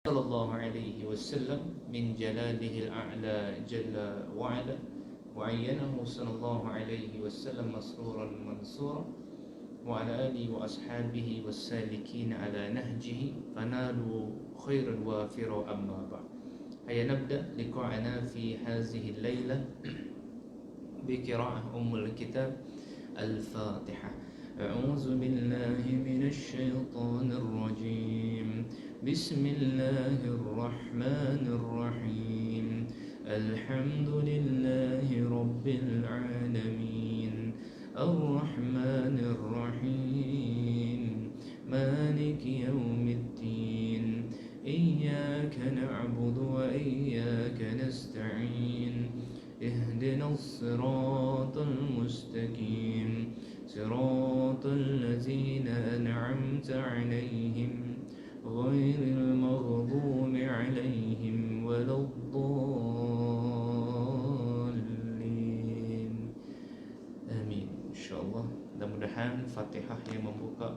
sallallahu alaihi wasallam min jalalihi al-a'la jalla wa ala wa ayyanahu sallallahu alaihi wasallam masruran mansura wa ala alihi wa ashabihi wassalikin ala nahjihi fanalu khairan wafira amma ba'd. Hayya nabda liqa'ana fi hadhihi al-layla bi qira'ah ummul kitab al-Fatihah. A'udzu billahi minasy syaithanir rajim. Bismillahir rahmanir rahim. Alhamdulillahi rabbil alamin. Ar-rahmanir rahim. Maliki yaumiddin. Iyyaka na'budu wa iyyaka nasta'in. Ihdinas siratal mustaqim. Siratal ladzina an'amta 'alaihim ghairil maghdubi 'alaihim waladdallin. Amin. Insyaallah, mudah-mudahan Fatihah yang membuka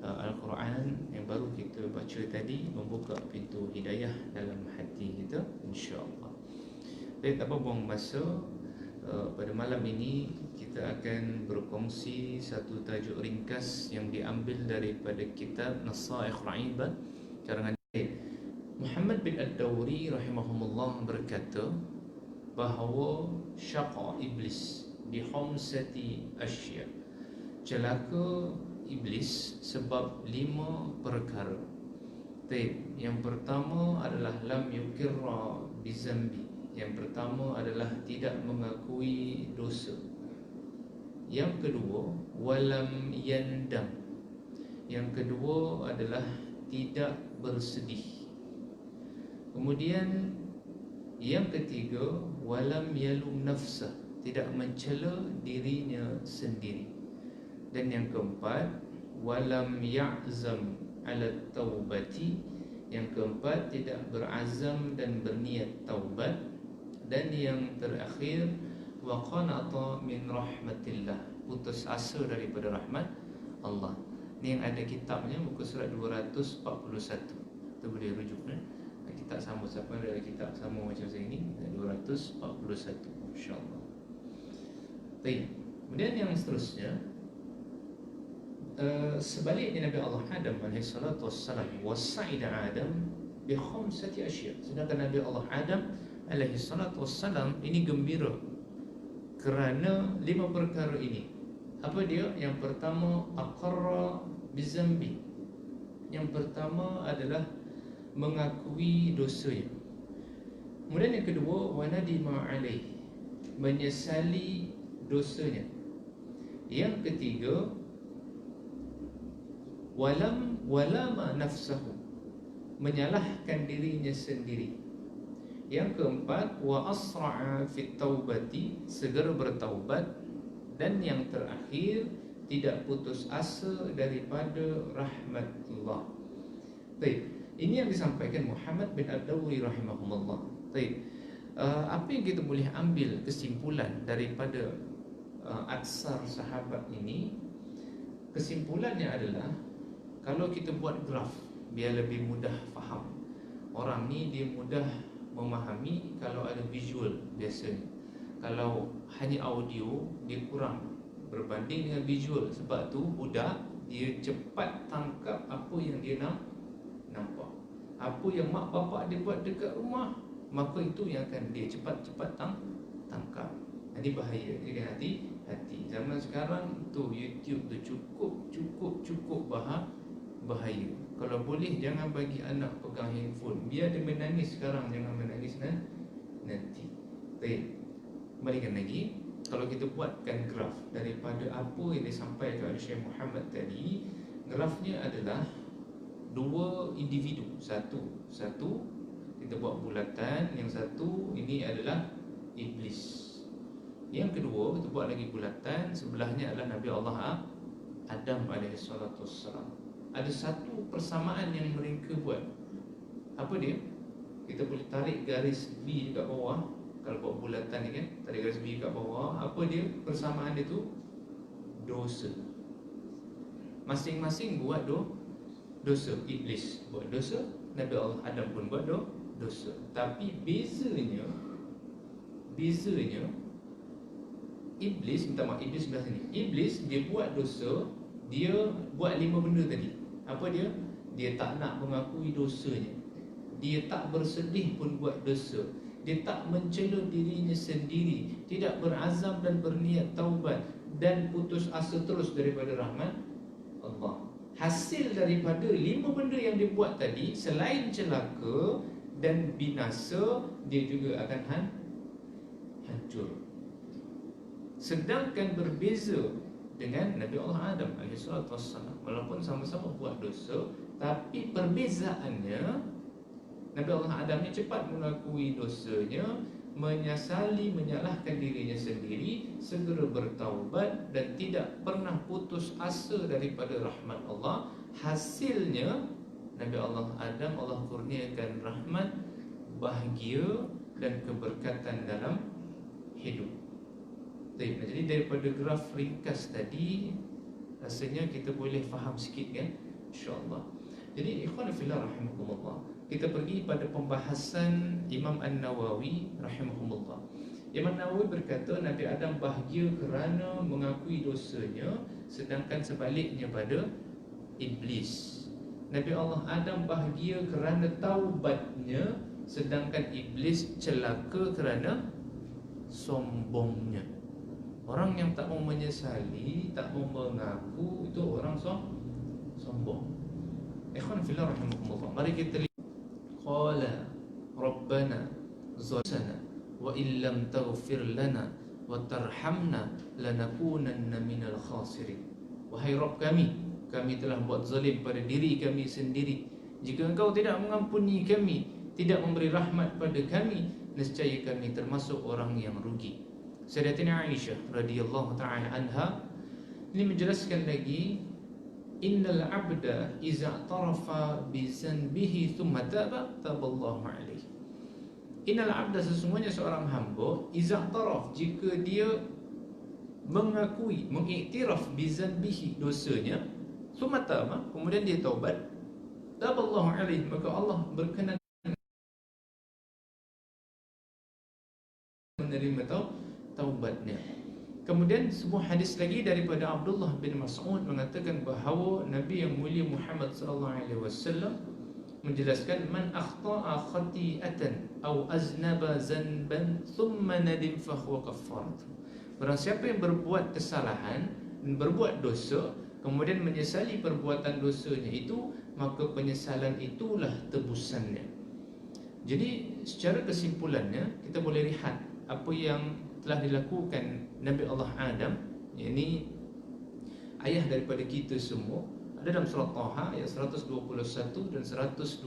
Al-Quran yang baru kita baca tadi membuka pintu hidayah dalam hati kita, insya-Allah. Baik, tanpa buang masa, pada malam ini kita akan berkongsi satu tajuk ringkas yang diambil daripada kitab Nasaikhul Ibad karangan Muhammad bin Ad-Dawri rahimahumullah berkata bahawa syaqa iblis bi khamsati asya, celaka iblis sebab 5 perkara. Yang pertama adalah lam yukirra bizambi. Yang pertama adalah tidak mengakui dosa. Yang kedua, walam yandam. Yang kedua adalah tidak bersedih. Kemudian yang ketiga, walam yalum nafsah, tidak mencela dirinya sendiri. Dan yang keempat, walam ya'zam ala taubati. Yang keempat, tidak berazam dan berniat taubat. Dan yang terakhir, wa qanata min rahmatillah, putus asa daripada rahmat Allah. Ni yang ada kitabnya, muka surat 241. Kita boleh rujuk kitab sama, siapa ada kitab sama macam saya ni, 241 insya-Allah. Baik. Kemudian yang seterusnya, sebaliknya Nabi Allah Adam alaihi salatu wassalam wasa'ida Adam bi khamsati asya. Sedangkan Nabi Allah Adam alaihi salatu wassalam ini gembira kerana 5 perkara ini. Apa dia? Yang pertama, aqarra bizambi. Yang pertama adalah mengakui dosanya. Kemudian yang kedua, wanadima alaih, menyesali dosanya. Yang ketiga, walama nafsahu, menyalahkan dirinya sendiri. Yang keempat, wa asra'a fit taubati, segera bertaubat. Dan yang terakhir, tidak putus asa daripada rahmatullah. Baik, ini yang disampaikan Muhammad bin Ad-Dawri rahimahumullah. Baik, apa yang kita boleh ambil kesimpulan daripada aksar sahabat ini? Kesimpulannya adalah, kalau kita buat graf biar lebih mudah faham, orang ni dia mudah memahami kalau ada visual biasanya. Kalau hanya audio, dia kurang berbanding dengan visual. Sebab tu budak dia cepat tangkap apa yang dia nampak. Apa yang mak bapak dia buat dekat rumah, maka itu yang akan dia cepat-cepat tangkap. Ini bahaya. Jadi hati-hati. Zaman sekarang tu YouTube tu cukup bahaya. Kalau boleh jangan bagi anak pegang handphone. Biar dia menangis sekarang, jangan menangis nanti. Baik, kembalikan lagi. Kalau kita buatkan graf daripada apa yang disampaikan oleh Syekh Muhammad tadi, grafnya adalah 2 individu. Satu kita buat bulatan. Yang satu ini adalah iblis. Yang kedua kita buat lagi bulatan. Sebelahnya adalah Nabi Allah Adam alaihi salatu wassalam. Ada satu persamaan yang mereka buat. Apa dia? Kita boleh tarik garis B dekat bawah. Kalau buat bulatan ni kan, tarik garis B dekat bawah. Apa dia? Persamaan dia tu dosa. Masing-masing buat dosa. Iblis buat dosa, Nabi Allah Adam pun buat dosa. Tapi bezanya Iblis, minta maaf, Iblis sebelah sini. Iblis dia buat dosa, dia buat 5 benda tadi. Apa dia? Dia tak nak mengakui dosanya. Dia tak bersedih pun buat dosa. Dia tak mencela dirinya sendiri, tidak berazam dan berniat taubat, dan putus asa terus daripada rahmat Allah. Hasil daripada 5 benda yang dia buat tadi, selain celaka dan binasa, dia juga akan hancur. Sedangkan berbeza dengan Nabi Allah Adam AS, walaupun sama-sama buat dosa, tapi perbezaannya Nabi Allah Adam ni cepat mengakui dosanya, menyesali, menyalahkan dirinya sendiri, segera bertaubat dan tidak pernah putus asa daripada rahmat Allah. Hasilnya Nabi Allah Adam, Allah kurniakan rahmat, bahagia dan keberkatan dalam hidup. Jadi daripada graf ringkas tadi, rasanya kita boleh faham sikit kan, insya-Allah. Jadi ikhwan fillah rahimakumullah, kita pergi pada pembahasan Imam An-Nawawi rahimahumullah. Imam Nawawi berkata Nabi Adam bahagia kerana mengakui dosanya, sedangkan sebaliknya pada Iblis. Nabi Allah Adam bahagia kerana taubatnya, sedangkan Iblis celaka kerana sombongnya. Orang yang tak mau menyesali, tak mau mengaku, itu orang sombong. Ikhwan fillah rahimakumullah, mari kita lihat. Qala Rabbana zalamna wa illam taghfir lana wa tarhamna lanakunanna minal khasirin. Wahai Rabb kami, kami telah buat zalim pada diri kami sendiri. Jika Engkau tidak mengampuni kami, tidak memberi rahmat pada kami, nescaya kami termasuk orang yang rugi. Sayyidatina Aisyah radhiyallahu ta'ala anha ini menjelaskan lagi, innal abda iza tarafa bi zanbihi thumma taba taballahu alaihi. Innal abda, sesungguhnya seorang hamba, iza taraf, jika dia mengakui, mengiktiraf bi zanbihi, dosanya, thumma taba, kemudian dia taubat, taballahu alaihi, maka Allah berkenan menerima taubatnya. Kemudian sebuah hadis lagi daripada Abdullah bin Mas'ud mengatakan bahawa Nabi yang mulia Muhammad sallallahu alaihi wasallam menjelaskan, man akhta'a khati'atan aw aznaba zanban thumma nadim fa huwa kaffarat. Barang siapa yang berbuat kesalahan dan berbuat dosa, kemudian menyesali perbuatan dosanya itu, maka penyesalan itulah tebusannya. Jadi secara kesimpulannya kita boleh lihat apa yang telah dilakukan Nabi Allah Adam, yakni ayah daripada kita semua, ada dalam surah Taha ayat 121 dan 122.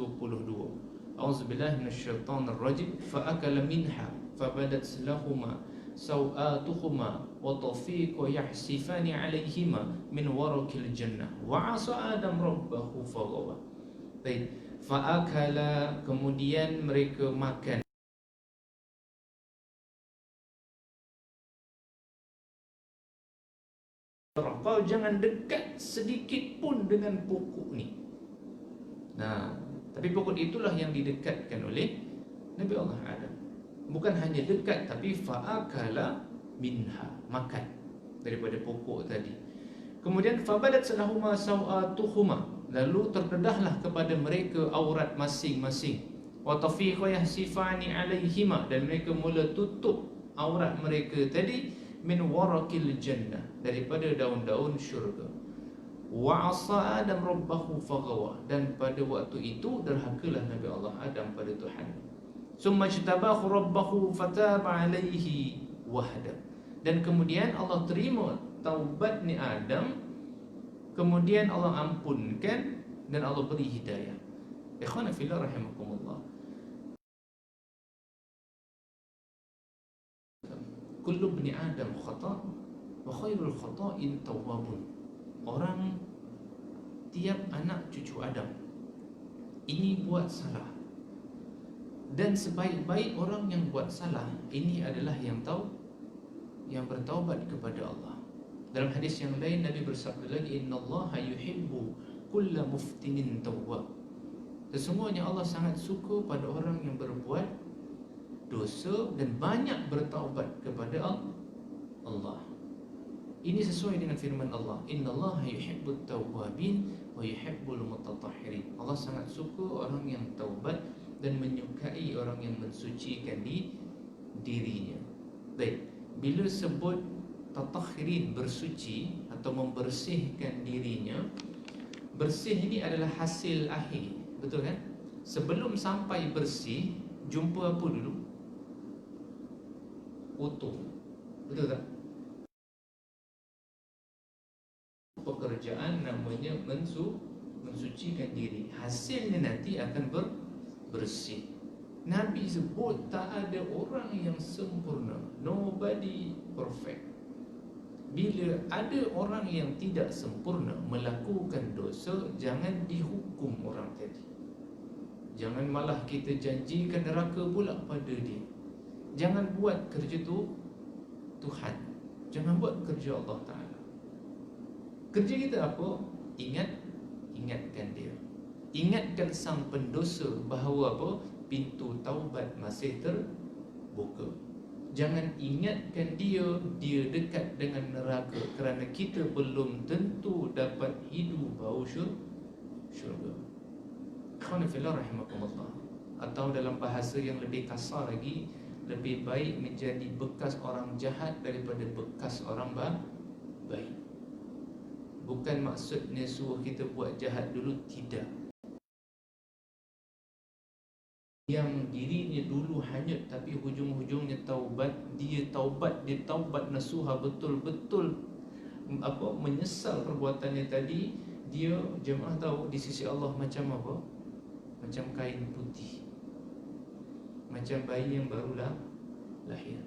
A'udzubillahi minasyaitonir rajim. Fa'akala minha fabadat lahumā sawātuhumā wa tafiqa yahsifani 'alaihima min warakil jannah wa 'asa Adam rabbahu faghawa. Baik, fa'akala, kemudian mereka makan. Kau jangan dekat sedikit pun dengan pokok ni. Nah, tapi pokok itulah yang didekatkan oleh Nabi Allah Adam. Bukan hanya dekat, tapi fa'akala minha, makan daripada pokok tadi. Kemudian fabadat lahumā sawātuhumā, lalu terdedahlah kepada mereka aurat masing-masing. Wa tafiqa yahsifani 'alaihima, dan mereka mula tutup aurat mereka tadi, min warakil jannah, daripada daun-daun syurga. Wa 'asa Adam rabbahu faghawa, dan pada waktu itu derhakalah Nabi Allah Adam pada Tuhan. Summa jtabahu rabbahu fataba 'alaihi wahda, dan kemudian Allah terima taubatnya Adam, kemudian Allah ampunkan dan Allah beri hidayah. Ikhwan fillah rahimakumullah, kullu bani Adam khata' wa khairul khata'in tawwabun. Orang, tiap anak cucu Adam ini buat salah, dan sebaik-baik orang yang buat salah ini adalah yang bertaubat kepada Allah. Dalam hadis yang lain Nabi bersabda lagi, innallaha yuhibbu kulla muftinin tawwab. Sesungguhnya Allah sangat suka pada orang yang berbuat dosa dan banyak bertaubat kepada Allah. Ini sesuai dengan firman Allah, innallaha yuhibbut tawwabin wa yuhibbul mutatahhirin. Allah sangat suka orang yang taubat dan menyukai orang yang mensucikan dirinya. Baik, bila sebut tatahhirin, bersuci atau membersihkan dirinya, bersih ini adalah hasil akhir, betul kan? Sebelum sampai bersih, jumpa apa dulu? Kotor, betul tak? Pekerjaan namanya mensucikan diri. Hasilnya nanti akan bersih. Nabi sebut tak ada orang yang sempurna. Nobody perfect. Bila ada orang yang tidak sempurna melakukan dosa, jangan dihukum orang tadi. Jangan malah kita janjikan neraka pula pada dia. Jangan buat kerja tu Tuhan. Jangan buat kerja Allah Ta'ala. Kerja kita apa? Ingatkan dia. Ingatkan sang pendosa bahawa apa? Pintu taubat masih terbuka. Jangan ingatkan dia dekat dengan neraka, kerana kita belum tentu dapat hidup bau syurga. Khonifillah rahimakumullah. Atau dalam bahasa yang lebih kasar lagi, lebih baik menjadi bekas orang jahat daripada bekas orang baik. Bukan maksudnya suruh kita buat jahat dulu, tidak. Yang dirinya dulu hanyut tapi hujung-hujungnya taubat, dia taubat nasuha, betul-betul menyesal perbuatannya tadi. Dia, jemaah tahu, di sisi Allah macam apa? Macam kain putih, macam bayi yang barulah lahir.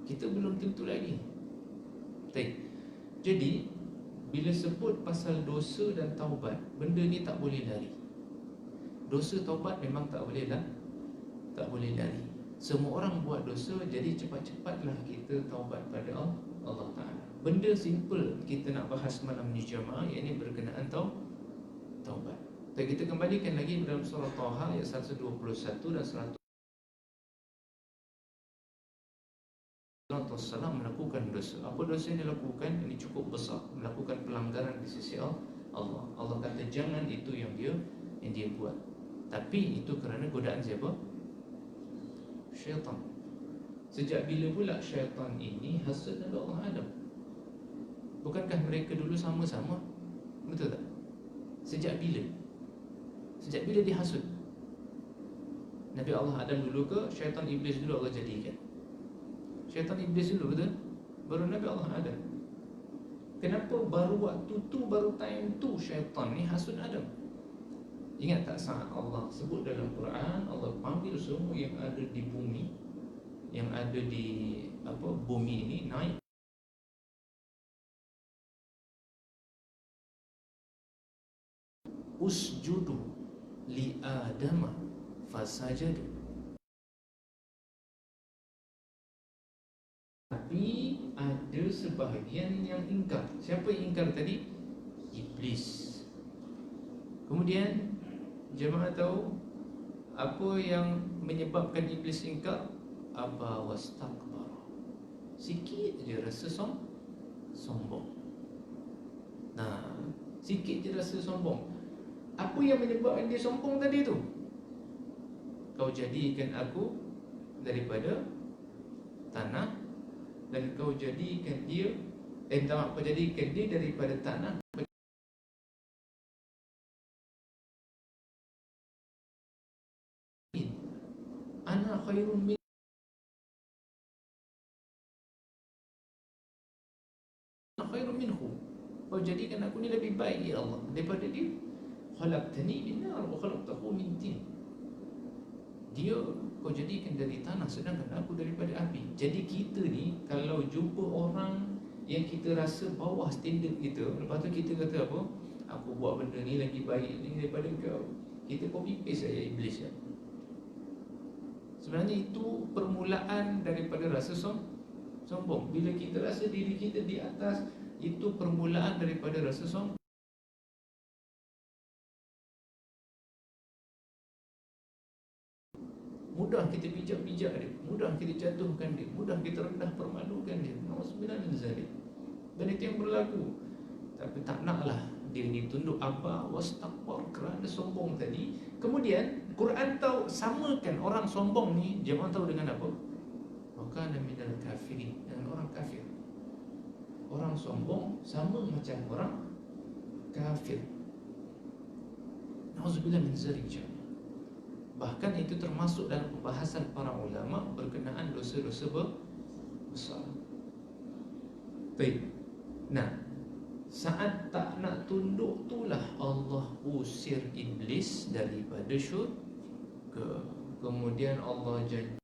Kita belum tentu lagi. Jadi bila sebut pasal dosa dan taubat, benda ni tak boleh lari. Dosa taubat memang tak boleh lari. Semua orang buat dosa, jadi cepat-cepatlah kita taubat pada Allah Ta'ala. Benda simple kita nak bahas malam ni jemaah, iaitu berkenaan taubat. Dan kita kembalikan lagi dalam surah Taha ayat 121 dan 100. Allah melakukan dosa. Apa dosa yang dilakukan? Ini cukup besar, melakukan pelanggaran di sisi Allah. Allah kata jangan, itu yang dia buat. Tapi itu kerana godaan siapa? Syaitan. Sejak bila pula syaitan ini hasad Nabi Allah Adam? Bukankah mereka dulu sama-sama? Betul tak? Sejak bila? Sejak bila dihasud? Nabi Allah Adam dulu ke syaitan iblis dulu Allah jadikan? Syaitan iblis dulu, betul? Baru Nabi Allah Adam. Kenapa baru waktu tu, baru time tu syaitan ni hasud Adam? Ingat tak saat Allah sebut dalam Quran, Allah panggil semua yang ada di bumi, yang ada di bumi ini naik. Usjudu li Adama fasajadu. Tapi ada sebahagian yang ingkar. Siapa yang ingkar tadi? Iblis. Kemudian jemaah tahu apa yang menyebabkan iblis ingkar? Aba wastakbar. Sikit je rasa sombong. Nah, sikit je rasa sombong. Apa yang menyebabkan dia sombong tadi tu? Kau jadikan aku daripada tanah, dan kau jadikan dia kau jadikan dia daripada tanah. Ana khairun minhu. Kau jadikan aku ni lebih baik ya Allah daripada dia. Khalaqtani min nar wa khalaqtahu min tin. Dia kau jadikan dari tanah, sedangkan aku daripada api. Jadi kita ni kalau jumpa orang yang kita rasa bawah standard kita, lepas tu kita kata apa? Aku buat benda ni lagi baik ni daripada kau, kita copy paste saja iblis ya. Sebenarnya itu permulaan daripada rasa sombong. Bila kita rasa diri kita di atas, itu permulaan daripada rasa sombong. mudah kita pijak-pijak dia, mudah kita jatuhkan dia, mudah kita rendah permalukan dia. Nauzubillah min zalik. Dan itu yang berlaku. Tapi tak naklah dia ditunduk apa wastakbar, kerana sombong tadi. Kemudian Quran tahu samakan orang sombong ni, jangan tahu dengan apa? Maka minal kafirin, dengan orang kafir. Orang sombong sama macam orang kafir. Nauzubillah min zalik. Bahkan itu termasuk dalam pembahasan para ulama berkenaan dosa-dosa besar. Baik. Nah, saat tak nak tunduk itulah Allah usir iblis daripada syurga. Kemudian Allah janji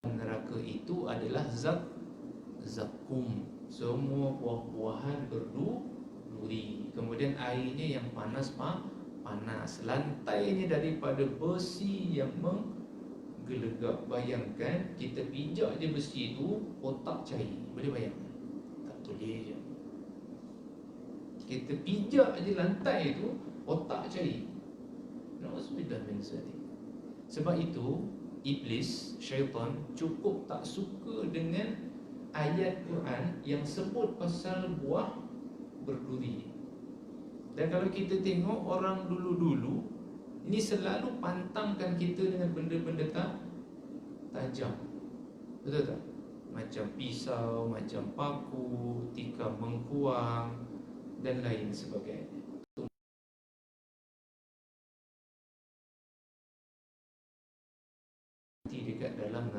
neraka itu adalah zakum. Semua buah-buahan berduri. Kemudian airnya yang panas. Lantainya daripada besi yang menggelegak. Bayangkan kita pijak je besi itu, otak cair. Boleh bayangkan? Tak boleh je. Kita pijak je lantai itu, otak cair. Nauzubillah min zalik. Sebab itu iblis, syaitan cukup tak suka dengan ayat Quran yang sebut pasal buah berduri. Dan kalau kita tengok orang dulu-dulu, ini selalu pantangkan kita dengan benda-benda tajam. Betul tak? Macam pisau, macam paku, tikar mengkuang dan lain sebagainya. Dekat dalam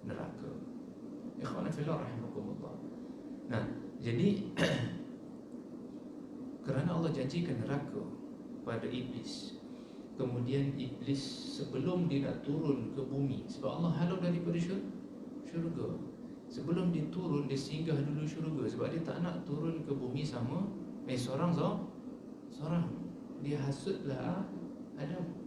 neraka. Ikhwan fillah rahimakumullah. Nah, jadi kerana Allah janjikan neraka pada iblis, kemudian iblis sebelum dia nak turun ke bumi, sebab Allah halau daripada syurga, sebelum dia turun, dia singgah dulu syurga, sebab dia tak nak turun ke bumi sama seorang. Dia hasutlah Adam.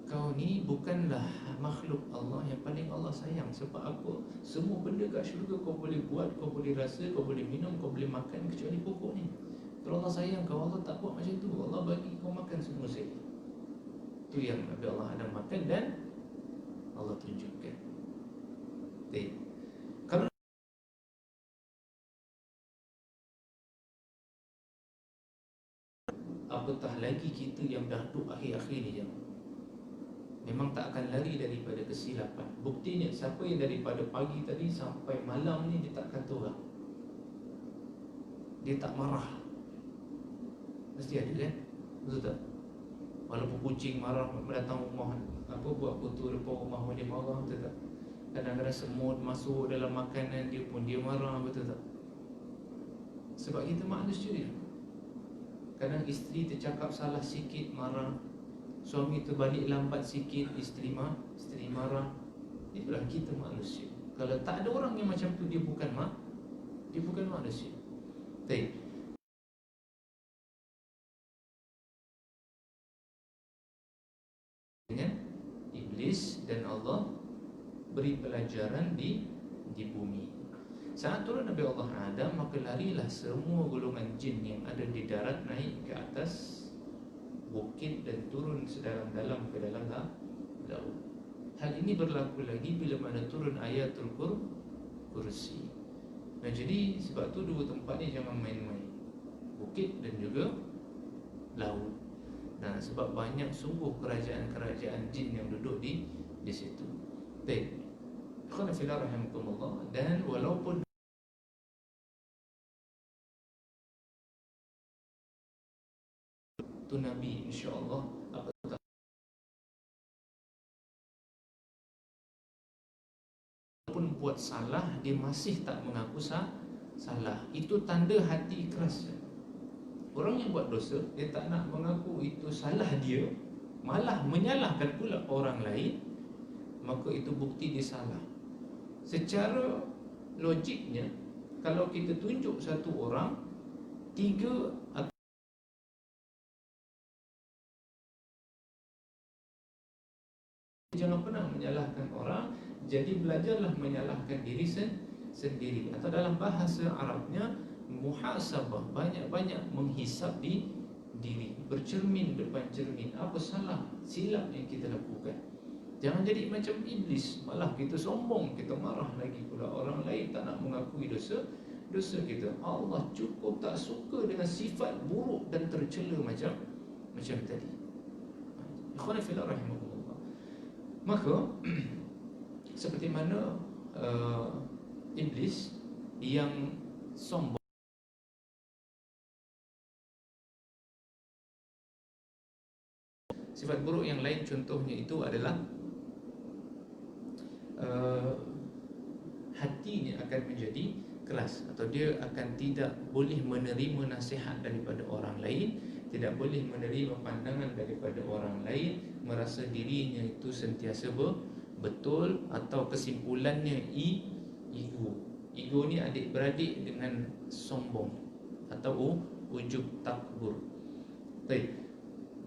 Kau ni bukanlah makhluk Allah yang paling Allah sayang. Sebab apa? Semua benda kat syurga kau boleh buat, kau boleh rasa, kau boleh minum, kau boleh makan, kecuali pokok ni. Kalau Allah sayang kau, Allah tak buat macam tu. Allah bagi kau makan semua sekali. Itu yang Nabi Allah Adam makan dan Allah tunjukkan. Baik. Kalau apatah lagi kita yang dah duduk akhir-akhir ni je, memang tak akan lari daripada kesilapan. Buktinya, siapa yang daripada pagi tadi sampai malam ni dia tak kata orang, dia tak marah, mesti ada kan? Betul tak? Walaupun kucing marah datang rumah, apa buat kutu depan rumah dia marah, betul tak? Kadang-kadang semut masuk dalam makanan dia pun dia marah, betul tak? Sebab kita manusia. Kadang isteri tercakap salah sikit marah, suami terbalik lambat sikit, isteri marah. Itulah kita manusia. Kalau tak ada orang yang macam tu, dia bukan manusia. Baik. Dengan iblis dan Allah beri pelajaran di bumi. Saat turun Nabi Allah Adam, maka larilah semua golongan jin yang ada di darat naik ke atas bukit dan turun sedalam-dalam ke dalam laut. Hal ini berlaku lagi bila mana turun ayatul kursi. Nah, jadi sebab tu dua tempat ni jangan main-main, bukit dan juga laut. Nah, sebab banyak sungguh kerajaan-kerajaan jin yang duduk di situ. Baik. Ikhwan fillah rahimakumullah. Dan walaupun tu Nabi, insya-Allah pun buat salah, dia masih tak mengaku salah. Itu tanda hati keras. Orang yang buat dosa, dia tak nak mengaku itu salah dia, malah menyalahkan pula orang lain, maka itu bukti dia salah. Secara logiknya, kalau kita tunjuk satu orang, tiga jangan pernah menyalahkan orang. Jadi belajarlah menyalahkan diri sendiri. Atau dalam bahasa Arabnya, muhasabah, banyak-banyak menghisap diri, bercermin depan cermin. Apa salah, silap yang kita lakukan? Jangan jadi macam iblis. Malah kita sombong, kita marah lagi pula orang lain tak nak mengakui dosa kita. Allah cukup tak suka dengan sifat buruk dan tercela macam tadi. Ikhwan fillah rahimahullah. Maka seperti mana iblis yang sombong, sifat buruk yang lain contohnya itu adalah hatinya akan menjadi keras, atau dia akan tidak boleh menerima nasihat daripada orang lain, tidak boleh menerima pandangan daripada orang lain, merasa dirinya itu sentiasa betul, atau kesimpulannya ego. Ego ni adik-beradik dengan sombong atau ujub takbur. Baik.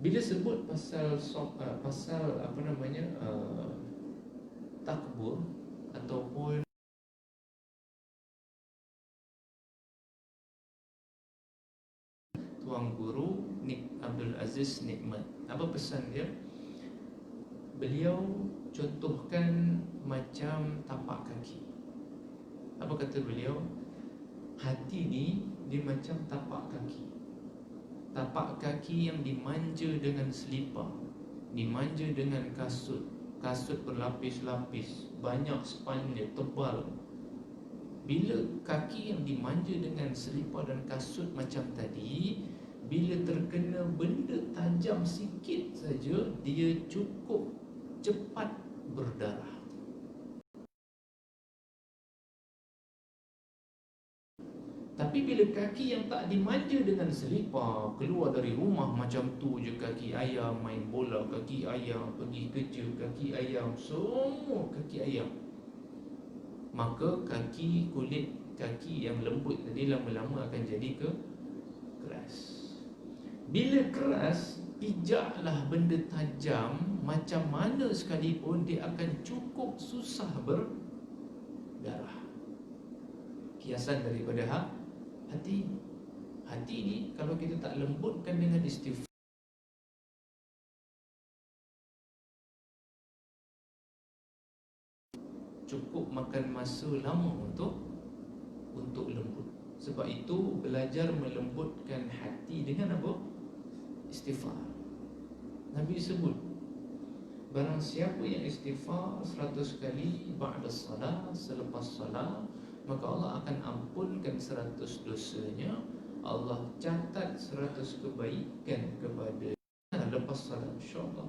Bila sebut pasal takbur ataupun Tuan Guru Abdul Aziz Nikmat, apa pesan dia? Beliau contohkan macam tapak kaki. Apa kata beliau? Hati ni dia macam tapak kaki. Tapak kaki yang dimanja dengan selipar, dimanja dengan kasut. Kasut berlapis-lapis, banyak span dia, tebal. Bila kaki yang dimanja dengan selipar dan kasut macam tadi, bila terkena benda tajam sikit saja, dia cukup cepat berdarah. Tapi bila kaki yang tak dimanja dengan selipar, keluar dari rumah macam tu je, kaki ayam, main bola kaki ayam, pergi kerja kaki ayam, semua kaki ayam, maka kulit kaki yang lembut tadi lama-lama akan jadi keras. Bila keras, pijaklah benda tajam macam mana sekalipun, dia akan cukup susah berdarah. Kiasan daripada hati. Hati ni kalau kita tak lembutkan dengan istighfar, cukup makan masa lama untuk lembut. Sebab itu belajar melembutkan hati dengan apa? Istighfar. Nabi sebut, barang siapa yang istighfar 100 kali ba'da salat, selepas salat, maka Allah akan ampunkan 100 dosanya. Allah catat 100 kebaikan kepada lepas salat, insya-Allah.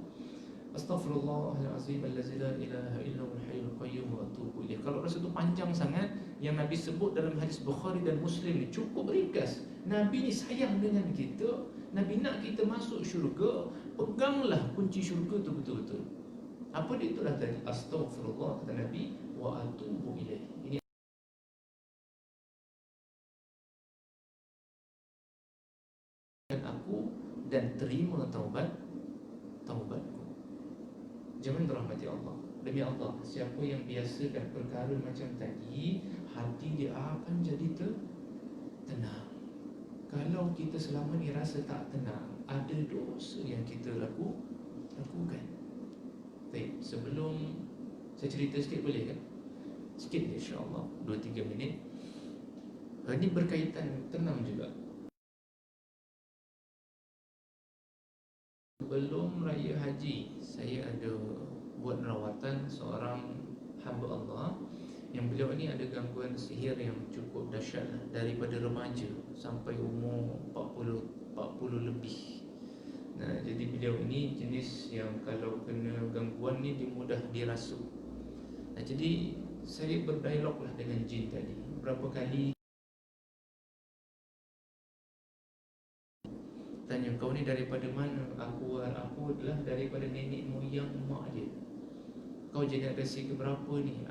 Astaghfirullahalazim allazi la ilaha illahu al-hayyul qayyum wa atubu ilaih. Kalau rasa tu panjang sangat, yang Nabi sebut dalam hadis Bukhari dan Muslim ni cukup ringkas. Nabi ni sayang dengan kita, Nabi nak kita masuk syurga. Peganglah kunci syurga tu betul-betul. Apa dia? Itulah tadi, astaghfirullah kata Nabi, wa atubu ilaih. Ini aku dan terima taubatku. Jangan dirahmati Allah. Demi Allah, siapa yang biasakan perkara macam tadi, hati dia akan jadi tenang. Kalau kita selama ni rasa tak tenang, ada dosa yang kita lakukan. Baik, sebelum saya cerita sikit boleh kan? Sikit je, insya-Allah, 2-3 minit. Ini berkaitan tenang juga. Sebelum Raya Haji, saya ada buat rawatan seorang hamba Allah yang beliau ni ada gangguan sihir yang cukup dahsyat, daripada remaja sampai umur 40 lebih. Nah, jadi beliau ini jenis yang kalau kena gangguan ni dia mudah dirasuk. Nah, jadi saya berdialoglah dengan jin tadi. Berapa kali tanya, kau ni daripada mana? Aku adalah daripada nenek moyang mak dia. Kau generasi keberapa ni?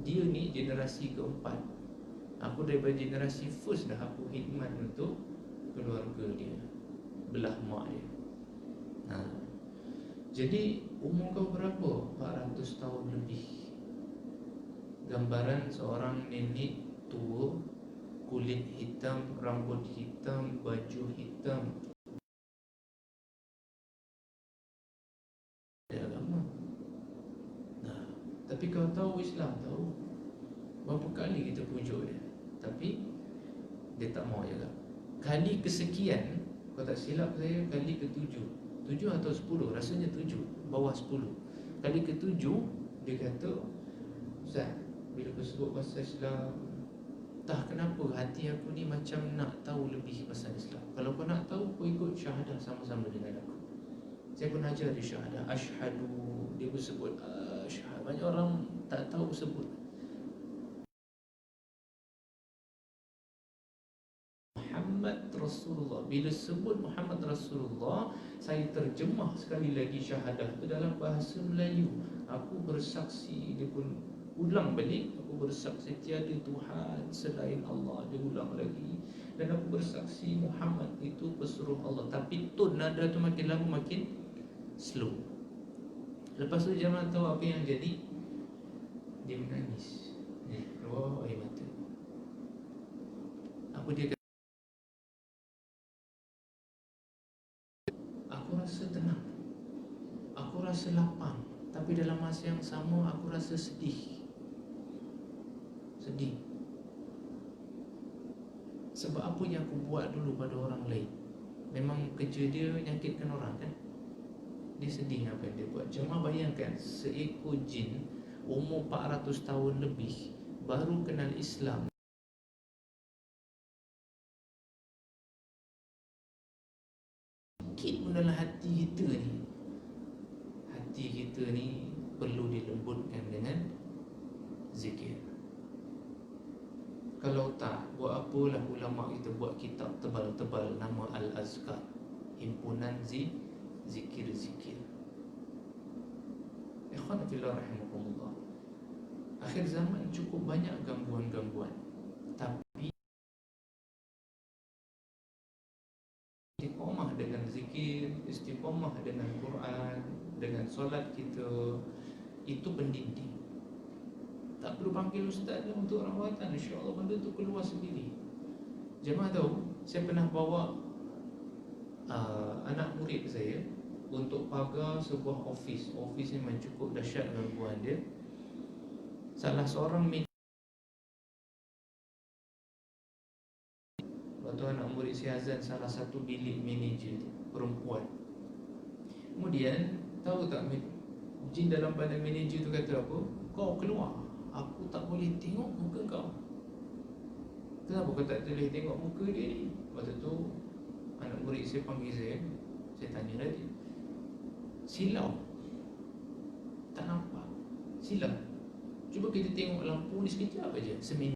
Dia ni generasi keempat. Aku daripada generasi first dah aku khidmat untuk keluarga dia, belah mak dia. Jadi umur kau berapa? 400 tahun lebih. Gambaran seorang nenek tua, kulit hitam, rambut hitam, baju hitam, tahu Islam, tahu. Berapa kali kita pujuk dia, tapi dia tak mau juga. Kali kesekian, kalau tak silap saya, kali ke-7, 7 atau 10, rasanya 7, bawah 10. Kali ke-7 dia kata, Ustaz, bila aku sebut pasal Islam, tak kenapa hati aku ni macam nak tahu lebih pasal Islam. Kalau kau nak tahu, kau ikut syahadah sama-sama dengan aku. Saya pun ajar di syahadah, asyhadu. Dia pun sebut asyhadu. Banyak orang tak tahu sebut Muhammad Rasulullah. Bila sebut Muhammad Rasulullah, saya terjemah sekali lagi syahadah itu dalam bahasa Melayu. Aku bersaksi, dia pun ulang balik, aku bersaksi tiada Tuhan selain Allah. Dia ulang lagi, dan aku bersaksi Muhammad itu pesuruh Allah. Tapi tone nada tu makin lama makin slow. Lepas tu jemaah tahu apa yang jadi? Dia menangis, keluar air mata. Apa dia kata? Aku rasa tenang, aku rasa lapang, tapi dalam masa yang sama aku rasa sedih. Sedih sebab apa yang aku buat dulu pada orang lain. Memang kerja dia nyakitkan orang kan. Dia sedih apa yang dia buat. Cuma bayangkan, seekor jin umur 400 tahun lebih baru kenal Islam. Sikit pun dalam hati kita ni, hati kita ni perlu dilembutkan dengan zikir. Kalau tak, buat apalah ulama kita buat kitab tebal-tebal nama Al-Azkar, himpunan zikir-zikir. Ikhwan fillah rahimakumullah. Akhir zaman cukup banyak gangguan-gangguan, tapi istiqamah dengan zikir, istiqamah dengan Quran, dengan solat kita, itu pendinding. Tak perlu panggil ustaz untuk rawatan, insya-Allah benda tu keluar sendiri. Jemaah tahu, saya pernah bawa anak murid saya untuk pagar sebuah office. Office ni memang cukup dahsyat gangguan dia. Salah seorang waktu anak murid si Azan, salah satu bilik manager tu perempuan. Kemudian tahu tak jin dalam badan manager tu kata apa? Kau keluar, aku tak boleh tengok muka kau. Kenapa kau tak boleh tengok muka dia ni? Waktu tu anak murid saya panggil saya tanya dia, silau, tak nampak, silau. Cuba kita tengok lampu ni sekejap aja, seminit.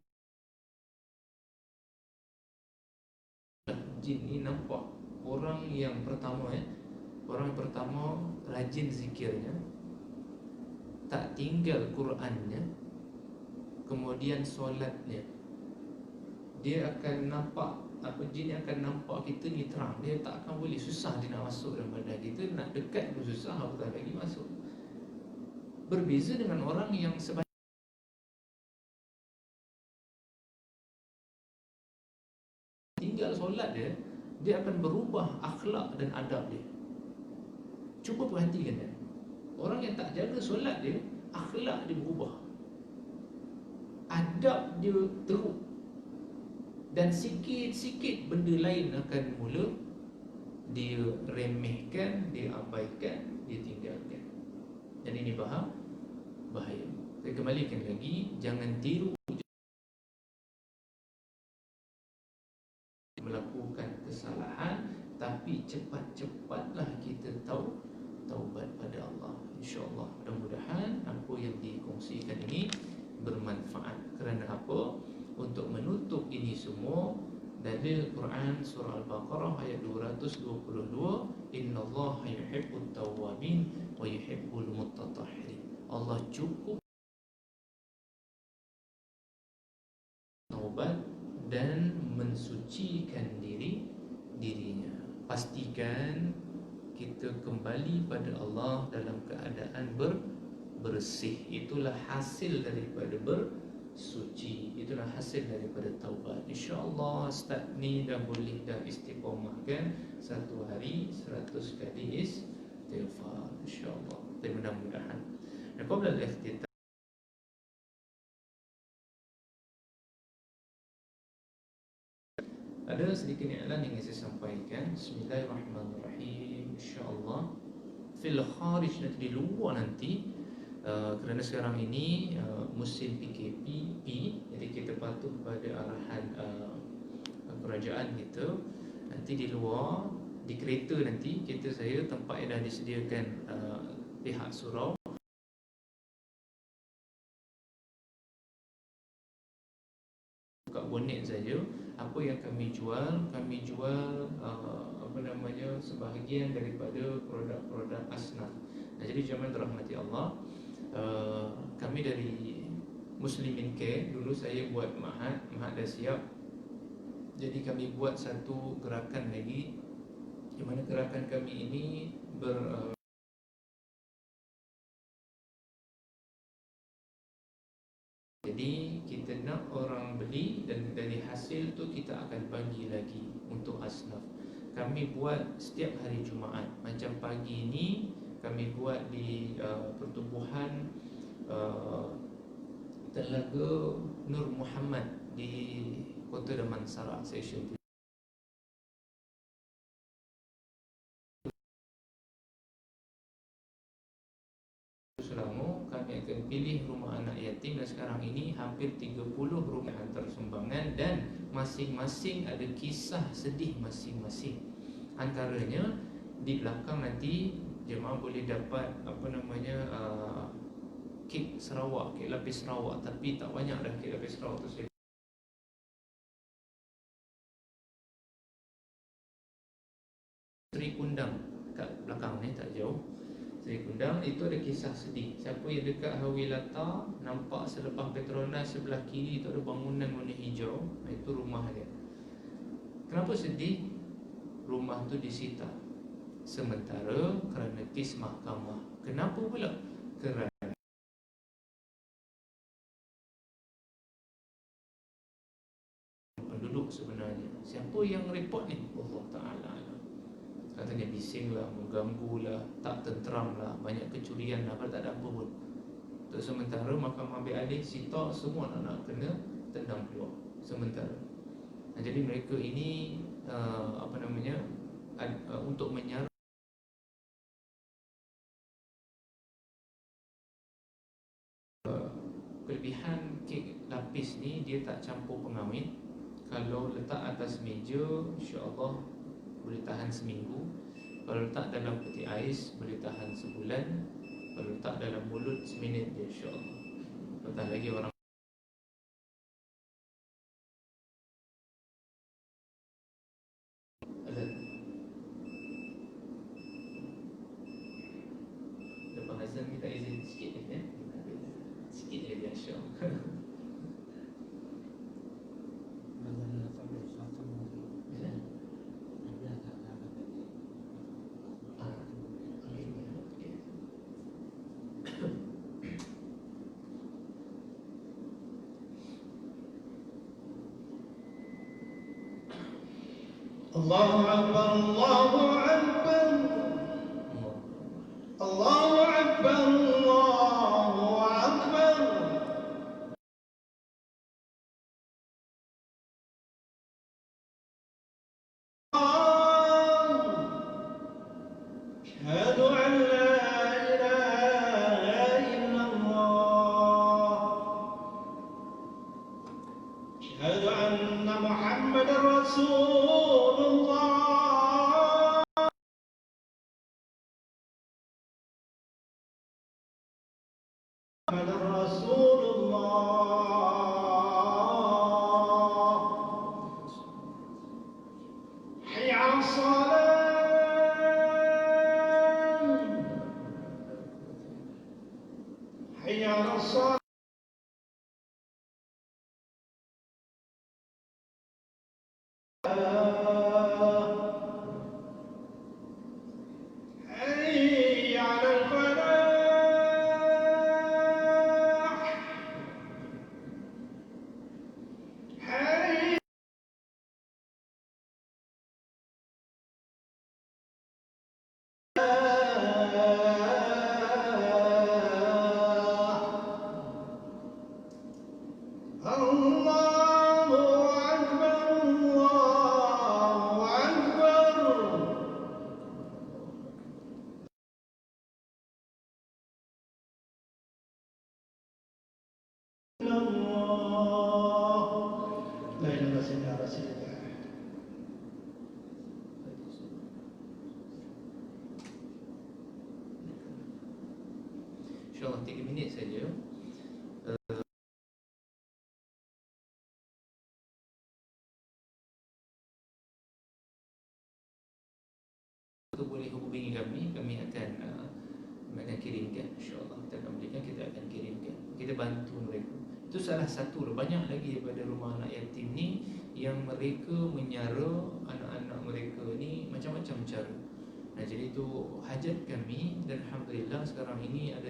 Jin ni nampak orang yang pertama orang pertama rajin zikirnya, tak tinggal Qurannya, kemudian solatnya. Dia akan nampak jin akan nampak kita ni terang. Dia tak akan boleh, susah dia nak masuk dalam badan kita. Nak dekat pun susah, apatah lagi masuk. Berbeza dengan orang yang tinggal solat dia akan berubah akhlak dan adab dia. Cuba perhatikan dia. Orang yang tak jaga solat dia, akhlak dia berubah, adab dia teruk, dan sikit-sikit benda lain akan mula dia remehkan, dia abaikan, dia tinggalkan. Dan ini bahaya. Saya kembalikan lagi, jangan tiru melakukan kesalahan, tapi cepat-cepatlah kita taubat pada Allah. InsyaAllah, mudah-mudahan apa yang dikongsikan ini bermanfaat. Kerana apa? Untuk menutup ini semua, dalil Quran surah Al-Baqarah ayat 222, innallaha yuhibbut tawwabin wa yuhibbul mutatahhirin. Allah cukup taubat dan mensucikan dirinya. Pastikan kita kembali pada Allah dalam keadaan bersih. Itulah hasil daripada bersuci, itulah hasil daripada taubat. InsyaAllah start ni dah boleh dah istiqamah kan, satu hari 100 kali istighfar, InsyaAllah. Dan mudah-mudahan. Dan qabla al-ikhtitam Ada sedikit iklan yang saya sampaikan. Bismillahirrahmanirrahim. InsyaAllah fil kharij, nanti di luar nanti, kerana sekarang ini musim PKP, jadi kita patuh pada arahan kerajaan kita. Nanti di luar, di kereta nanti saya tempat yang dah disediakan pihak surau, buka bonet saja. Apa yang kami jual sebahagian daripada produk-produk asnaf. Jadi jemaah dirahmati Allah, kami dari Muslimin Care, dulu saya buat Mahat dah siap. Jadi kami buat satu gerakan lagi, di mana gerakan kami ini jadi kita nak orang beli, dan dari hasil tu kita akan bagi lagi untuk asnaf. Kami buat setiap hari Jumaat. Macam pagi ini kami buat di pertubuhan Telaga Nur Muhammad di Kota Damansara, Seksyen Selangor. Kami akan pilih rumah anak yatim, dan sekarang ini hampir 30 rumah hantar sumbangan, dan masing-masing ada kisah sedih masing-masing. Antaranya di belakang nanti jemaah boleh dapat kek Sarawak, kek lapis Sarawak, tapi tak banyak dah kek lapis Sarawak tu. Saya Seri Kundang kat belakang ni, tak jauh. Seri Kundang itu ada kisah sedih. Siapa yang dekat Hawilata, nampak selepas Petronas sebelah kiri itu ada bangunan warna hijau, itu rumah dia. Kenapa sedih? Rumah tu disita sementara kerana kes mahkamah. Kenapa pula? Kerana penduduk sebenarnya. Siapa yang report ni? Allah Ta'ala. Katanya bising lah, mengganggu lah, tak tenteram lah, banyak kecurian lah, tak ada apa pun. Untuk sementara mahkamah ambil alih, sita semua nak kena tendang keluar sementara. Jadi mereka ini untuk menyara kelebihan kek lapis ni, dia tak campur pengawet. Kalau letak atas meja, insya-Allah boleh tahan seminggu. Kalau letak dalam peti ais, boleh tahan sebulan. Kalau letak dalam mulut, seminit je, insya-Allah. Lepas lagi orang ada lepas azan, kita izin sikit ni, sikit je dia, insya-Allah. Allahu Akbar, Allahu Akbar, Allahu Akbar, Allahu Akbar. Asyhadu an la ilaha illallah, asyhadu anna Muhammadar Rasulullah. Muhammadar Rasulullah. Hayya 'alas salat, hayya 'alas salat. InsyaAllah 3 minit saja. Boleh hubungi kami akan kirimkan, insyaAllah kita akan berikan, kita akan kirimkan, kita bantu mereka. Itu salah satu, banyak lagi daripada rumah anak yatim ni yang mereka menyara anak-anak mereka ni macam-macam cara. Nah, jadi itu hajat kami, dan Alhamdulillah sekarang ini ada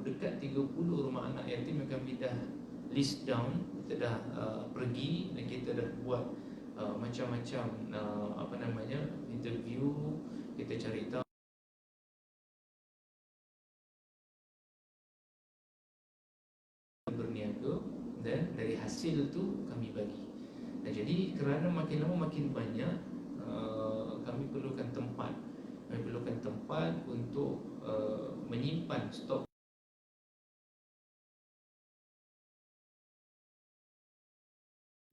dekat 30 rumah anak yatim yang kami dah list down. Kita dah pergi dan kita dah buat macam-macam interview. Kita cari tahu berniaga, dan dari hasil tu kami bagi. Dan jadi kerana makin lama makin banyak, kami perlukan tempat. Kami perlukan tempat untuk menyimpan stok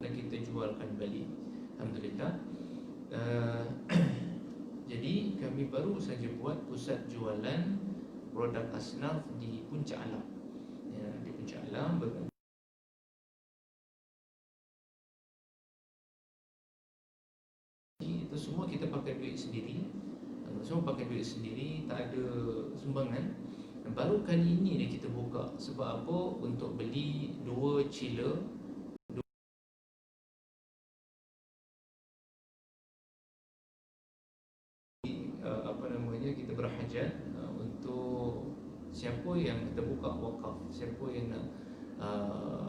dan kita jualkan balik. Alhamdulillah. Jadi kami baru saja buat pusat jualan produk asnaf di Puncak Alam. Ya, di Puncak Alam itu semua kita pakai duit sendiri. Semua pakai duit sendiri, tak ada sumbangan. Dan baru kali ini ni kita buka. Sebab apa? Untuk beli 2 chiller kita berhajat untuk siapa yang kita buka wakaf, siapa yang nak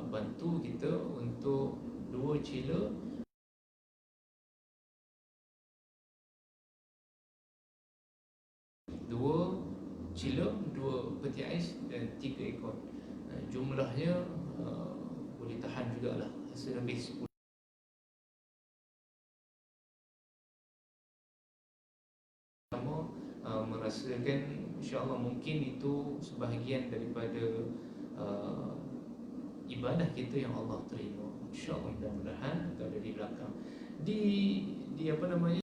bantu kita untuk 2 chiller dua peti ais dan 3 ekor. Jumlahnya boleh tahan jugalah, rasa lebih 10. Merasakan insyaAllah mungkin itu sebahagian daripada ibadah kita yang Allah terima. InsyaAllah mudah-mudahan kita ada di belakang. Di apa namanya,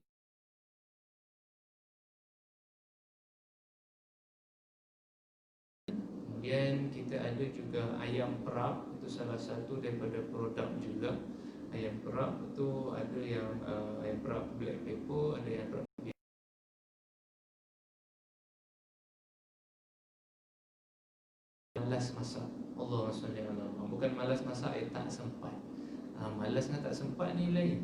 kemudian kita ada juga ayam perap. Itu salah satu daripada produk juga. Ayam perap itu ada yang ayam perap black pepper, ada yang perap malas masak. Allah SWT, bukan malas masak tak sempat. Malas dengan tak sempat ni lain.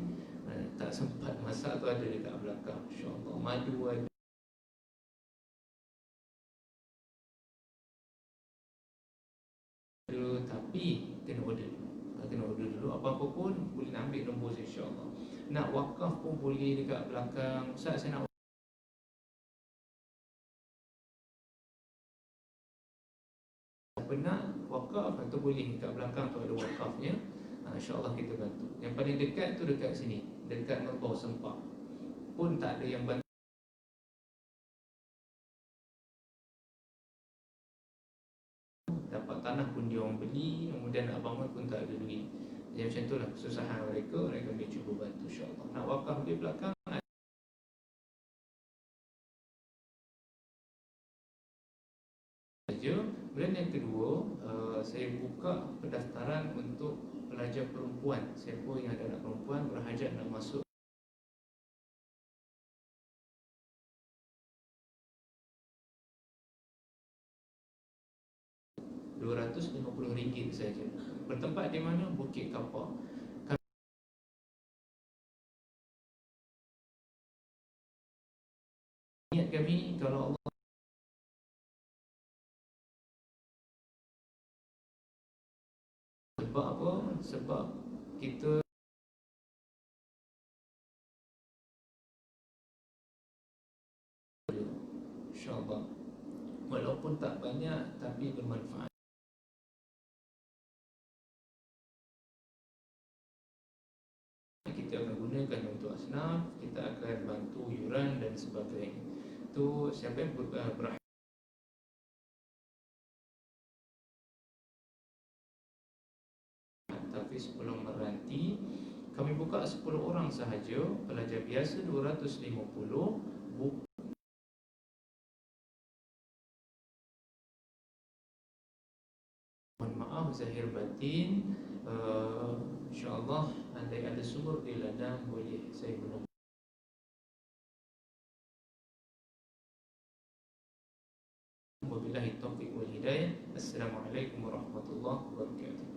Tak sempat masak tu ada dekat belakang, insyaAllah. Madu ada. Tapi kena order dulu. Apa-apa pun boleh nak ambil nombor saya, insyaAllah. Nak wakaf pun boleh dekat belakang. Ustaz, saya nak nak wakaf, atau boleh dekat belakang tu ada wakafnya. InsyaAllah kita bantu. Yang paling dekat tu dekat sini, dekat Merbau Sempak pun tak ada yang bantu. Dapat tanah pun dia orang beli, kemudian nak bangun pun tak ada duit. Jadi macam itulah kesusahan mereka boleh cuba bantu, insyaAllah. Nak wakaf di belakang saja. Kemudian yang kedua, saya buka pendaftaran untuk pelajar perempuan. Siapa yang ada anak perempuan berhajat nak masuk RM250 saja. Bertempat di mana? Bukit Kapar. Niat kami, kalau Allah, sebab apa? Sebab kita insyaAllah walaupun tak banyak tapi bermanfaat. Kita akan gunakan untuk asnaf, kita akan bantu yuran dan sebagainya. Itu siapa yang berhak. Tapi sebelum meranti, Kami buka 10 orang sahaja, pelajar biasa 250. Mohon maaf zahir batin. InsyaAllah andai ada sumber di ladang boleh saya guna. Wabillahi taufiq wal hidayah. Assalamualaikum warahmatullahi wabarakatuh.